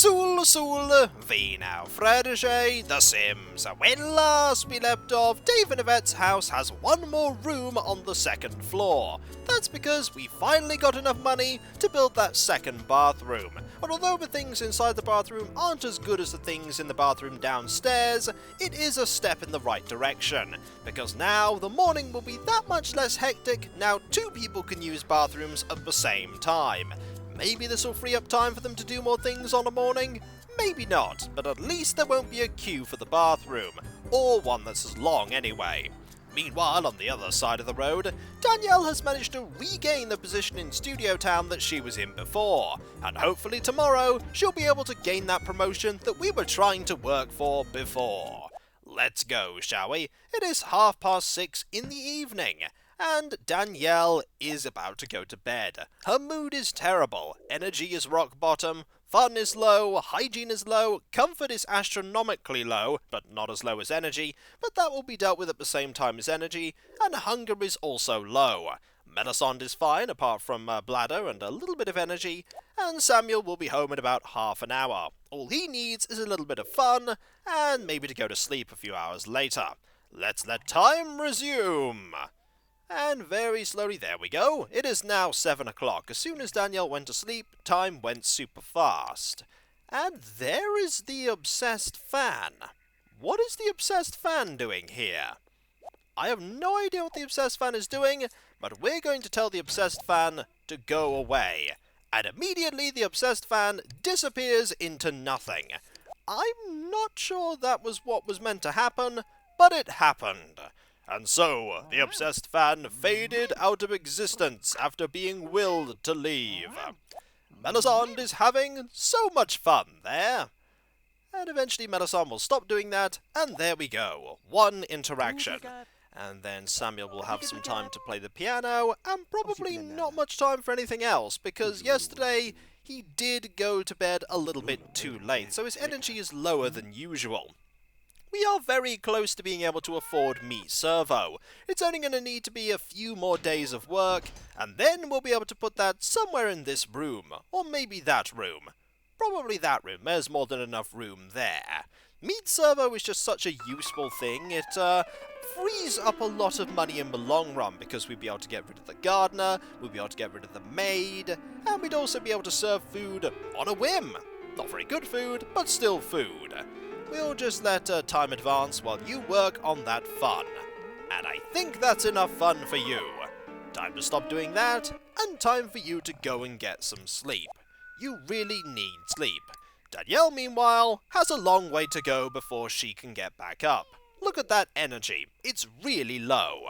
Sul, vi now fredice, The Sims. When last we left off, Dave and Yvette's house has one more room on the second floor. That's because we finally got enough money to build that second bathroom. But although the things inside the bathroom aren't as good as the things in the bathroom downstairs, it is a step in the right direction. Because now the morning will be that much less hectic. Now 2 people can use bathrooms at the same time. Maybe this will free up time for them to do more things on a morning? Maybe not, but at least there won't be a queue for the bathroom, or one that's as long anyway. Meanwhile, on the other side of the road, Danielle has managed to regain the position in Studio Town that she was in before, and hopefully tomorrow she'll be able to gain that promotion that we were trying to work for before. Let's go, shall we? It is 6:30 in the evening. And Danielle is about to go to bed. Her mood is terrible, energy is rock bottom, fun is low, hygiene is low, comfort is astronomically low, but not as low as energy, but that will be dealt with at the same time as energy, and hunger is also low. Melisande is fine, apart from bladder and a little bit of energy, and Samuel will be home in about half an hour. All he needs is a little bit of fun, and maybe to go to sleep a few hours later. Let's let time resume! And very slowly, there we go. It is now 7 o'clock. As soon as Danielle went to sleep, time went super fast. And there is the obsessed fan. What is the obsessed fan doing here? I have no idea what the obsessed fan is doing, but we're going to tell the obsessed fan to go away. And immediately the obsessed fan disappears into nothing. I'm not sure that was what was meant to happen, but it happened. And so, the obsessed fan faded out of existence after being willed to leave. Melisande is having so much fun there. And eventually Melisande will stop doing that, and there we go. One interaction. And then Samuel will have some time to play the piano, and probably not much time for anything else, because yesterday he did go to bed a little bit too late, so his energy is lower than usual. We are very close to being able to afford Meet Servo. It's only going to need to be a few more days of work, and then we'll be able to put that somewhere in this room, or maybe that room. Probably that room, there's more than enough room there. Meet Servo is just such a useful thing. It frees up a lot of money in the long run, because we'd be able to get rid of the gardener, we'd be able to get rid of the maid, and we'd also be able to serve food on a whim. Not very good food, but still food. We'll just let time advance while you work on that fun. And I think that's enough fun for you. Time to stop doing that, and time for you to go and get some sleep. You really need sleep. Danielle, meanwhile, has a long way to go before she can get back up. Look at that energy. It's really low.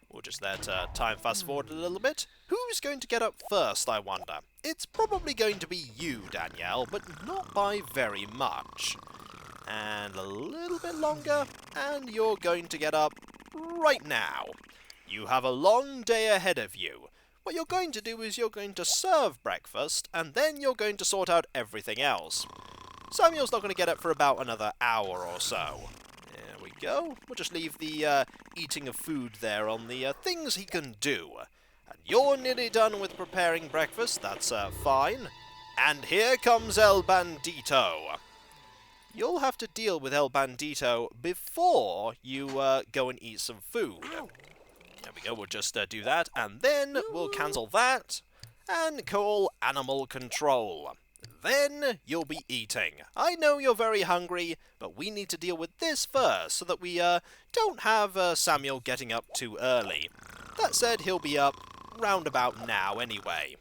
We'll just let time fast forward a little bit. Who's going to get up first, I wonder? It's probably going to be you, Danielle, but not by very much. And a little bit longer, and you're going to get up right now. You have a long day ahead of you. What you're going to do is you're going to serve breakfast, and then you're going to sort out everything else. Samuel's not going to get up for about another hour or so. There we go. We'll just leave the eating of food there on the things he can do. And you're nearly done with preparing breakfast, that's fine. And here comes El Bandito. You'll have to deal with El Bandito before you go and eat some food. There we go, we'll just do that, and then we'll cancel that, and call Animal Control. Then you'll be eating. I know you're very hungry, but we need to deal with this first, so that we don't have Samuel getting up too early. That said, he'll be up round about now anyway.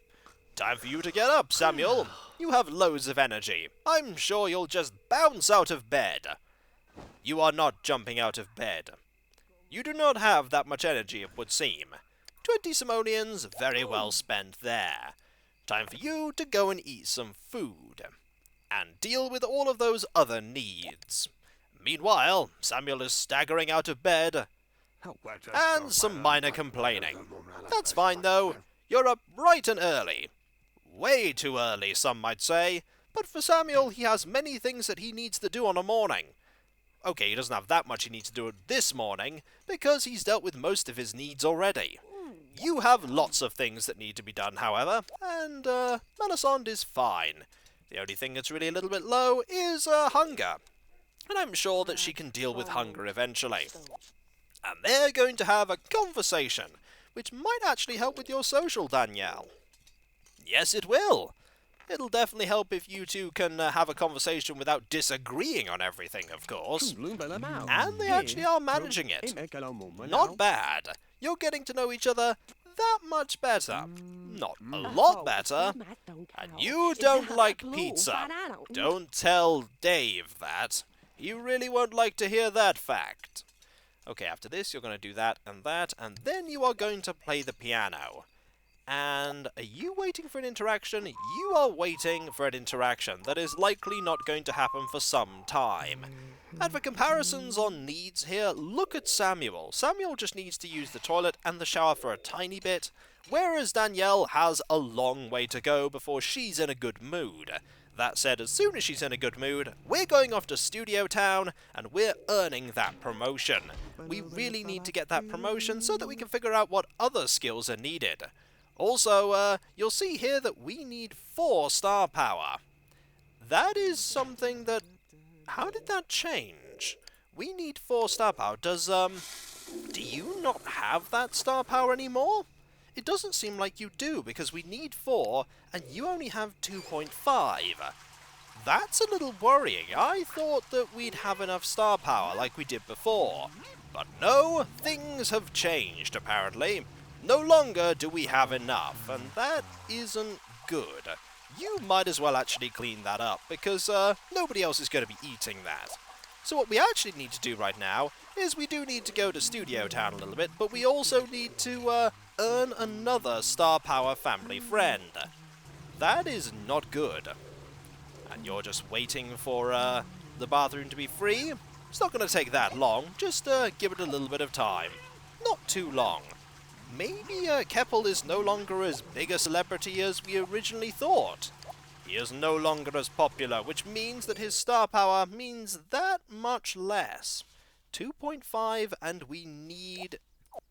Time for you to get up, Samuel. You have loads of energy. I'm sure you'll just bounce out of bed. You are not jumping out of bed. You do not have that much energy, it would seem. 20 simoleons, very well spent there. Time for you to go and eat some food. And deal with all of those other needs. Meanwhile, Samuel is staggering out of bed. And some minor complaining. That's fine, though. You're up bright and early. Way too early, some might say, but for Samuel, he has many things that he needs to do on a morning. Okay, he doesn't have that much he needs to do this morning, because he's dealt with most of his needs already. You have lots of things that need to be done, however, and Melisande is fine. The only thing that's really a little bit low is hunger. And I'm sure that she can deal with hunger eventually. And they're going to have a conversation, which might actually help with your social, Danielle. Yes, it will. It'll definitely help if you two can have a conversation without disagreeing on everything, of course. And they actually are managing it. Not bad. You're getting to know each other that much better. Not a lot better. And you don't like pizza. Don't tell Dave that. He really won't like to hear that fact. Okay, after this, you're going to do that, and then you are going to play the piano. And are you waiting for an interaction? You are waiting for an interaction that is likely not going to happen for some time. And for comparisons on needs here, look at Samuel. Samuel just needs to use the toilet and the shower for a tiny bit, whereas Danielle has a long way to go before she's in a good mood. That said, as soon as she's in a good mood, we're going off to Studio Town, and we're earning that promotion. We really need to get that promotion so that we can figure out what other skills are needed. Also, you'll see here that we need 4 star power. That is something that... How did that change? We need 4 star power. Do you not have that star power anymore? It doesn't seem like you do, because we need 4, and you only have 2.5. That's a little worrying. I thought that we'd have enough star power like we did before. But no, things have changed, apparently. No longer do we have enough, and that isn't good. You might as well actually clean that up, because nobody else is going to be eating that. So what we actually need to do right now is we do need to go to Studio Town a little bit, but we also need to earn another star power family friend. That is not good. And you're just waiting for the bathroom to be free? It's not going to take that long, just give it a little bit of time. Not too long. Maybe Keppal is no longer as big a celebrity as we originally thought. He is no longer as popular, which means that his star power means that much less. 2.5, and we need...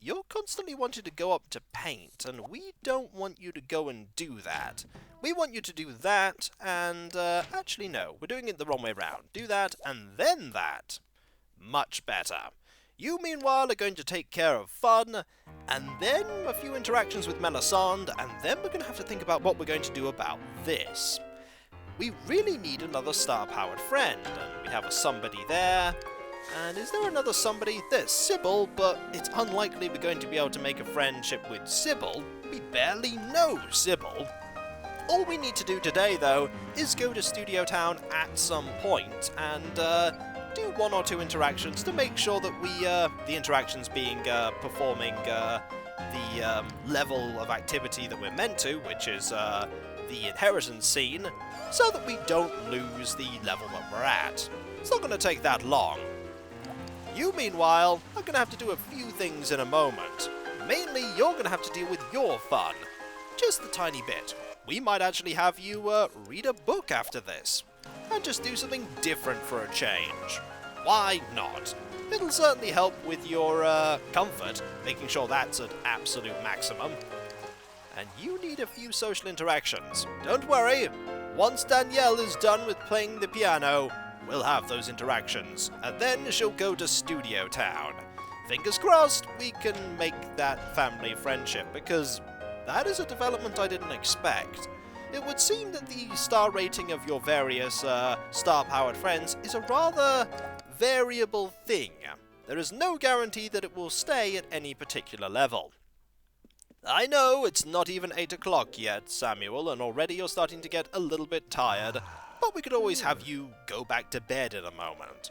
You're constantly wanting to go up to paint, and we don't want you to go and do that. We want you to do that, and actually no, we're doing it the wrong way round. Do that, and then that. Much better. You, meanwhile, are going to take care of fun, and then a few interactions with Melisande, and then we're going to have to think about what we're going to do about this. We really need another star-powered friend, and we have a somebody there. And is there another somebody? There's Sybil, but it's unlikely we're going to be able to make a friendship with Sybil. We barely know Sybil. All we need to do today, though, is go to Studio Town at some point, and do 1 or 2 interactions to make sure that we, the interactions being performing the level of activity that we're meant to, which is the inheritance scene, so that we don't lose the level that we're at. It's not going to take that long. You, meanwhile, are going to have to do a few things in a moment. Mainly, you're going to have to deal with your fun. Just a tiny bit. We might actually have you read a book after this. And just do something different for a change. Why not? It'll certainly help with your comfort, making sure that's at absolute maximum. And you need a few social interactions. Don't worry, once Danielle is done with playing the piano, we'll have those interactions, and then she'll go to Studio Town. Fingers crossed we can make that family friendship, because that is a development I didn't expect. It would seem that the star rating of your various star-powered friends is a rather variable thing. There is no guarantee that it will stay at any particular level. I know it's not even 8 o'clock yet, Samuel, and already you're starting to get a little bit tired, but we could always have you go back to bed in a moment.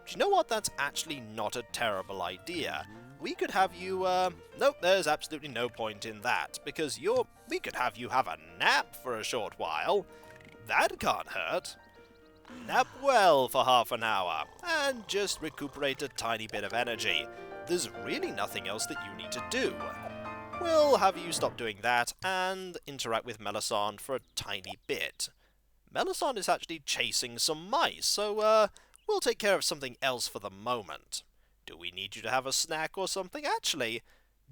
Do you know what? That's actually not a terrible idea. We could have you, nope, there's absolutely no point in that, because we could have you have a nap for a short while. That can't hurt. Nap well for half an hour, and just recuperate a tiny bit of energy. There's really nothing else that you need to do. We'll have you stop doing that, and interact with Melisande for a tiny bit. Melisande is actually chasing some mice, so, we'll take care of something else for the moment. Do we need you to have a snack or something? Actually,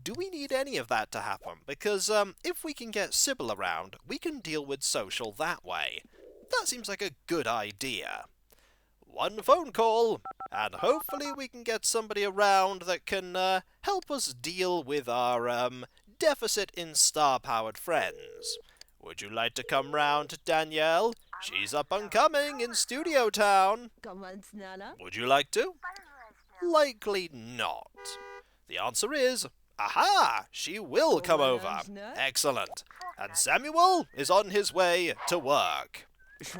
do we need any of that to happen? Because if we can get Sybil around, we can deal with social that way. That seems like a good idea. One phone call, and hopefully we can get somebody around that can help us deal with our deficit in star-powered friends. Would you like to come round, Danielle? She's up and coming in Studio Town. Would you like to? Likely not. The answer is, aha! She will come over. Excellent. And Samuel is on his way to work.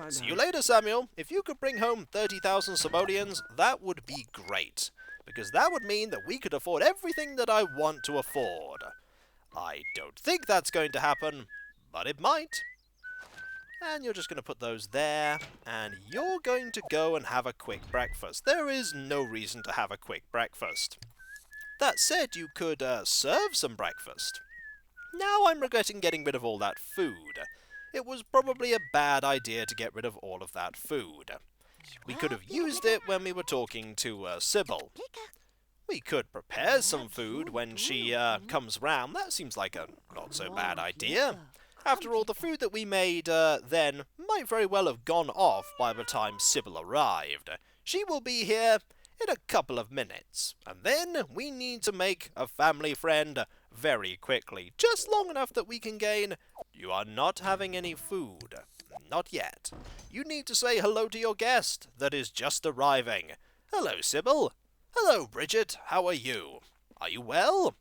See you later, Samuel. If you could bring home 30,000 simoleons, that would be great. Because that would mean that we could afford everything that I want to afford. I don't think that's going to happen, but it might. And you're just going to put those there, and you're going to go and have a quick breakfast. There is no reason to have a quick breakfast. That said, you could serve some breakfast. Now I'm regretting getting rid of all that food. It was probably a bad idea to get rid of all of that food. We could have used it when we were talking to Sybil. We could prepare some food when she comes round. That seems like a not so bad idea. After all, the food that we made then might very well have gone off by the time Sybil arrived. She will be here in a couple of minutes, and then we need to make a family friend very quickly, just long enough that we can gain... You are not having any food. Not yet. You need to say hello to your guest that is just arriving. Hello, Sybil. Hello, Bridget. How are you? Are you well?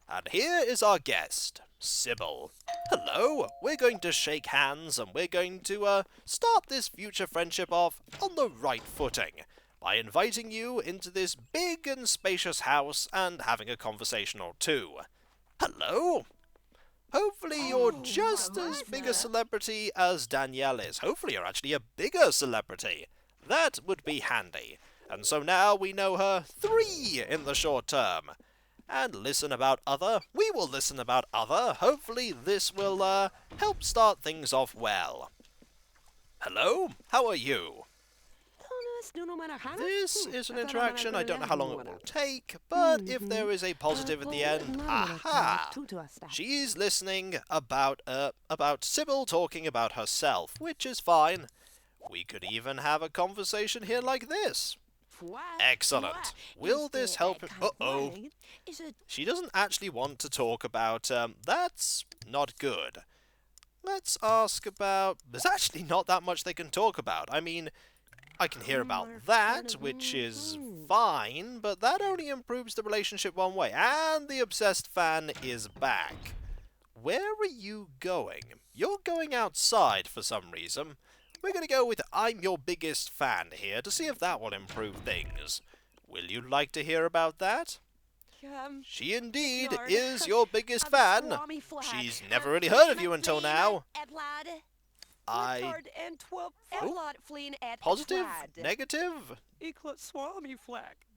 And here is our guest, Sybil. Hello. We're going to shake hands and we're going to start this future friendship off on the right footing by inviting you into this big and spacious house and having a conversation or two. Hello. Hopefully you're just as big a celebrity as Danielle is. Hopefully you're actually a bigger celebrity. That would be handy. And so now we know her 3 in the short term. And listen about other. We will listen about other. Hopefully this will help start things off well. Hello? How are you? This is an interaction. I don't know how long it will take, but if there is a positive at the end, aha! She's listening about Sybil talking about herself, which is fine. We could even have a conversation here like this. Excellent. Will this help him? Uh-oh. She doesn't actually want to talk about, that's not good. Let's ask about... There's actually not that much they can talk about. I mean... I can hear about that, which is fine, but that only improves the relationship one way. And the obsessed fan is back. Where are you going? You're going outside for some reason. We're going to go with I'm your biggest fan here to see if that will improve things. Will you like to hear about that? She indeed is your biggest fan. She's never really heard of you until now. Oh, positive? Negative?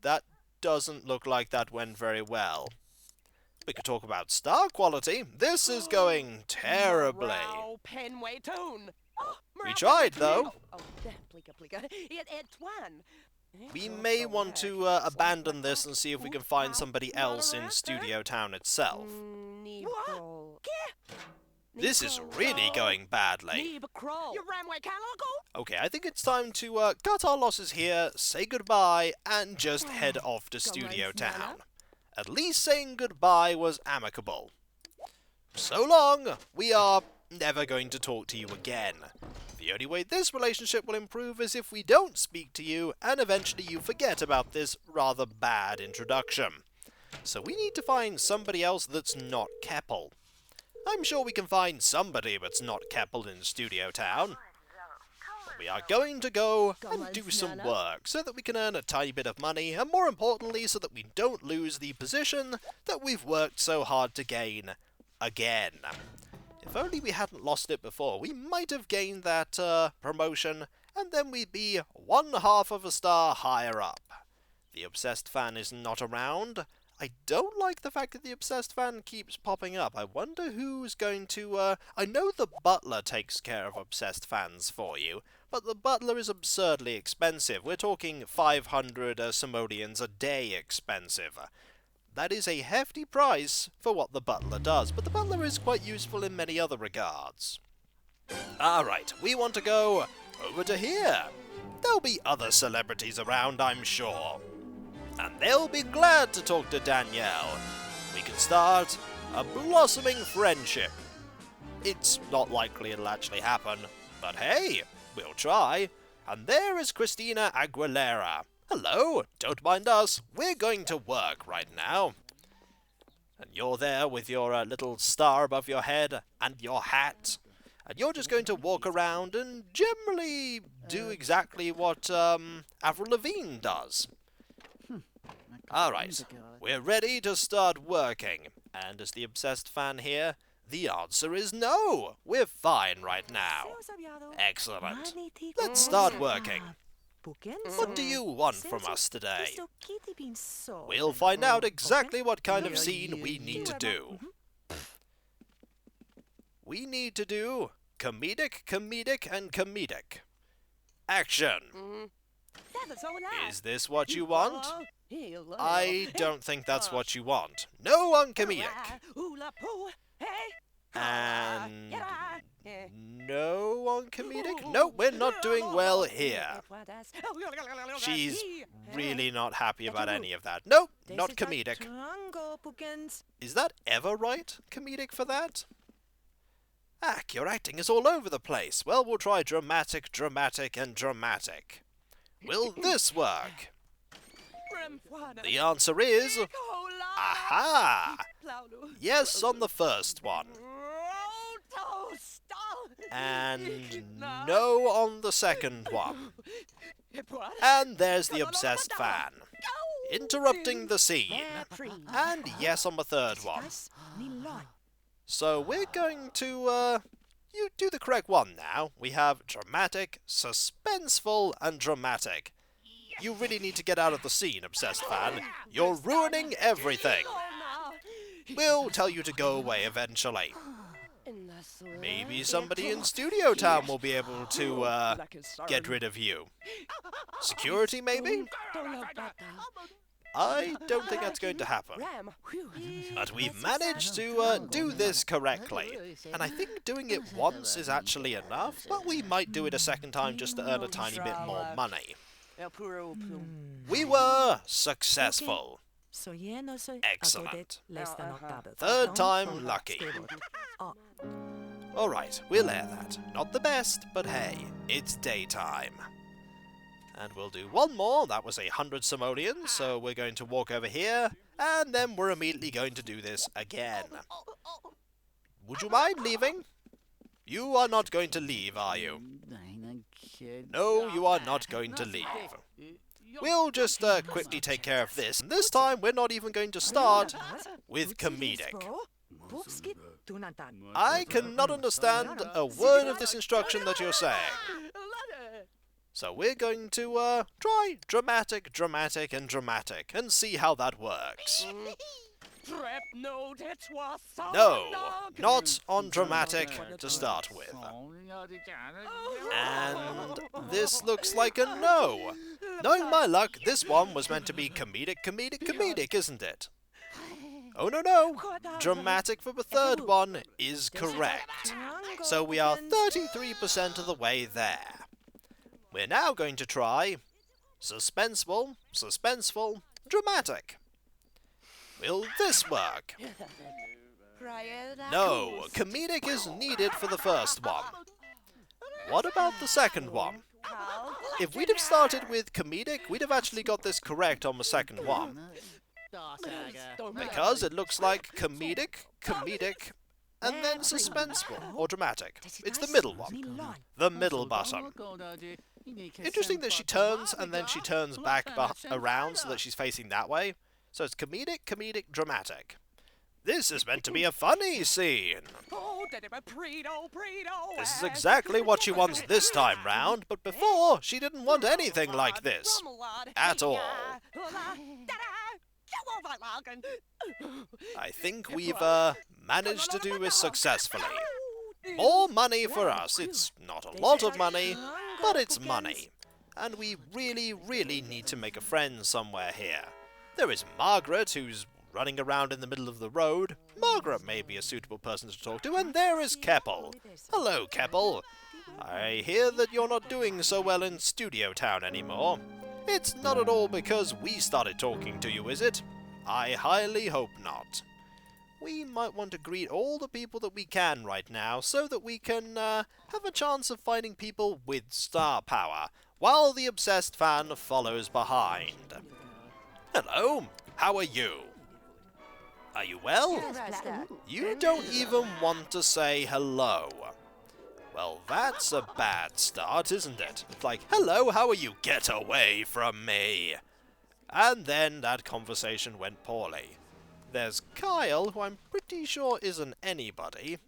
That doesn't look like that went very well. We could talk about star quality. This is going terribly. We tried, though. We may want to abandon this and see if we can find somebody else in Studio Town itself. This is really going badly. Okay, I think it's time to cut our losses here, say goodbye, and just head off to Studio Town. At least saying goodbye was amicable. So long, we are never going to talk to you again. The only way this relationship will improve is if we don't speak to you and eventually you forget about this rather bad introduction. So we need to find somebody else that's not Keppal. I'm sure we can find somebody that's not Keppal in Studio Town. We are going to go and do some work so that we can earn a tiny bit of money, and more importantly so that we don't lose the position that we've worked so hard to gain again. If only we hadn't lost it before, we might have gained that promotion, and then we'd be 1/2 of a star higher up. The obsessed fan is not around. I don't like the fact that the obsessed fan keeps popping up. I wonder who's going to... I know the butler takes care of obsessed fans for you, but the butler is absurdly expensive. We're talking 500 simoleons a day expensive. That is a hefty price for what the butler does, but the butler is quite useful in many other regards. Alright, we want to go over to here. There'll be other celebrities around, I'm sure. And they'll be glad to talk to Danielle. We can start a blossoming friendship. It's not likely it'll actually happen, but hey, we'll try. And there is Christina Aguilera. Hello, don't mind us, we're going to work right now. And you're there with your little star above your head and your hat. And you're just going to walk around and generally do exactly what Avril Lavigne does. Alright, we're ready to start working. And as the obsessed fan here, the answer is no! We're fine right now. Excellent. Let's start working. What do you want from us today? We'll find out exactly what kind of scene we need to do. We need to do comedic, comedic, and comedic. Action! Is this what you want? I don't think that's what you want. No on comedic. And no on comedic? No, we're not doing well here. She's really not happy about any of that. Nope, not comedic. Is that ever right? Comedic for that? Ack, your acting is all over the place. Well, we'll try dramatic, dramatic, and dramatic. Will this work? The answer is... aha! Yes on the first one. And no on the second one. And there's the obsessed fan. Interrupting the scene. And yes on the third one. So we're going to, you do the correct one now. We have dramatic, suspenseful, and dramatic. You really need to get out of the scene, obsessed fan. You're ruining everything. We'll tell you to go away eventually. Maybe somebody in Studio Town will be able to, get rid of you. Security, maybe? I don't think that's going to happen. But we've managed to do this correctly. And I think doing it once is actually enough, but we might do it a second time just to earn a tiny bit more money. We were successful. Excellent. Third time lucky. Alright, we'll air that. Not the best, but hey, it's daytime. And we'll do one more. That was 100 simoleons, so we're going to walk over here, and then we're immediately going to do this again. Would you mind leaving? You are not going to leave, are you? No, you are not going to leave. We'll just quickly take care of this. And this time, we're not even going to start with comedic. I cannot understand a word of this instruction that you're saying. So we're going to try dramatic, dramatic, and dramatic, and see how that works. No, not on dramatic to start with. And this looks like a no. Knowing my luck, this one was meant to be comedic, comedic, comedic, isn't it? Oh no, dramatic for the third one is correct. So we are 33% of the way there. We're now going to try suspenseful, suspenseful, dramatic. Will this work? No, comedic is needed for the first one. What about the second one? If we'd have started with comedic, we'd have actually got this correct on the second one. Because it looks like comedic, comedic, and then suspenseful, or dramatic. It's the middle one. The middle button. Interesting that she turns, and then she turns back around so that she's facing that way. So it's comedic, comedic, dramatic. This is meant to be a funny scene. This is exactly what she wants this time round, but before, she didn't want anything like this. At all. I think we've managed to do this successfully. More money for us. It's not a lot of money, but it's money. And we really, really need to make a friend somewhere here. There is Margaret, who's running around in the middle of the road. Margaret may be a suitable person to talk to. And there is Keppal. Hello, Keppal. I hear that you're not doing so well in Studio Town anymore. It's not at all because we started talking to you, is it? I highly hope not. We might want to greet all the people that we can right now so that we can have a chance of finding people with star power, while the obsessed fan follows behind. Hello, how are you? Are you well? You don't even want to say hello. Well, that's a bad start, isn't it? It's like, hello, how are you? Get away from me! And then that conversation went poorly. There's Kyle, who I'm pretty sure isn't anybody,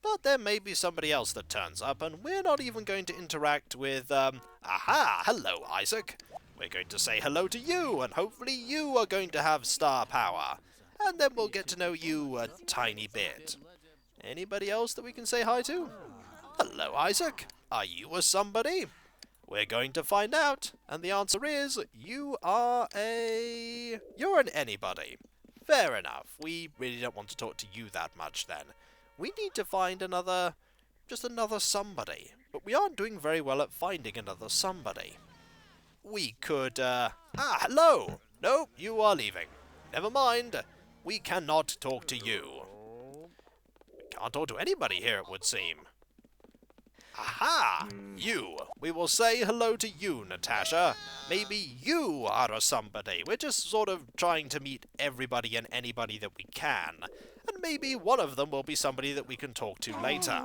but there may be somebody else that turns up, and we're not even going to interact with, aha, hello, Isaac. We're going to say hello to you, and hopefully you are going to have star power, and then we'll get to know you a tiny bit. Anybody else that we can say hi to? Hello, Isaac. Are you a somebody? We're going to find out, and the answer is, you're an anybody. Fair enough. We really don't want to talk to you that much then. We need to find another somebody. But we aren't doing very well at finding another somebody. We could, hello! No, you are leaving. Never mind. We cannot talk to you. We can't talk to anybody here, it would seem. Aha! You! We will say hello to you, Natasha. Maybe you are a somebody. We're just sort of trying to meet everybody and anybody that we can. And maybe one of them will be somebody that we can talk to later.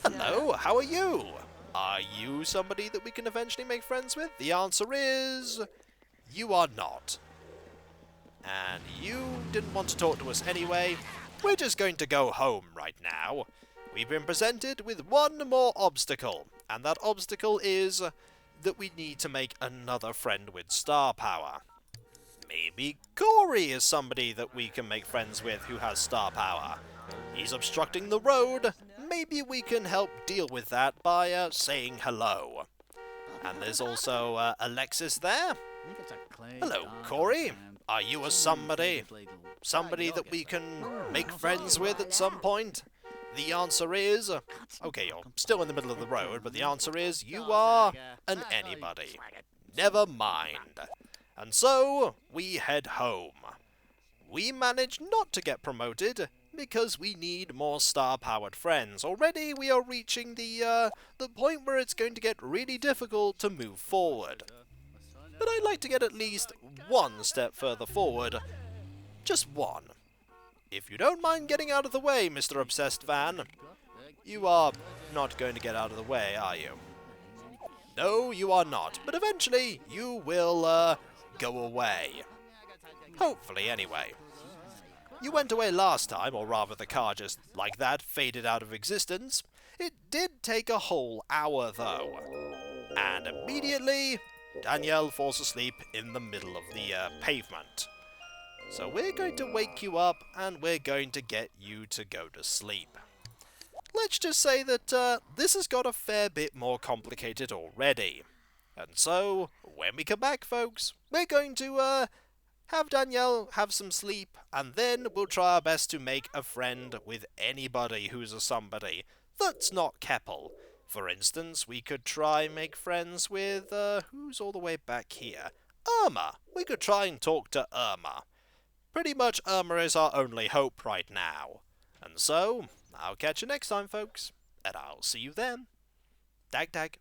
Hello, how are you? Are you somebody that we can eventually make friends with? The answer is... you are not. And you didn't want to talk to us anyway. We're just going to go home right now. We've been presented with one more obstacle, and that obstacle is that we need to make another friend with star power. Maybe Corey is somebody that we can make friends with who has star power. He's obstructing the road. Maybe we can help deal with that by saying hello. And there's also Alexis there. Hello, Corey. Are you a somebody? Somebody that we can make friends with at some point? The answer is... okay, you're still in the middle of the road, but the answer is you are an anybody. Never mind. And so, we head home. We managed not to get promoted because we need more star-powered friends. Already we are reaching the point where it's going to get really difficult to move forward. But I'd like to get at least one step further forward. Just one. If you don't mind getting out of the way, Mr. Obsessed Van. You are not going to get out of the way, are you? No, you are not. But eventually, you will, go away. Hopefully, anyway. You went away last time, or rather the car just, like that, faded out of existence. It did take a whole hour, though. And immediately, Danielle falls asleep in the middle of the, pavement. So we're going to wake you up, and we're going to get you to go to sleep. Let's just say that this has got a fair bit more complicated already. And so, when we come back, folks, we're going to have Danielle have some sleep, and then we'll try our best to make a friend with anybody who's a somebody that's not Keppal. For instance, we could try make friends with, who's all the way back here? Irma! We could try and talk to Irma. Pretty much Irma is our only hope right now. And so, I'll catch you next time, folks, and I'll see you then. Dag dag.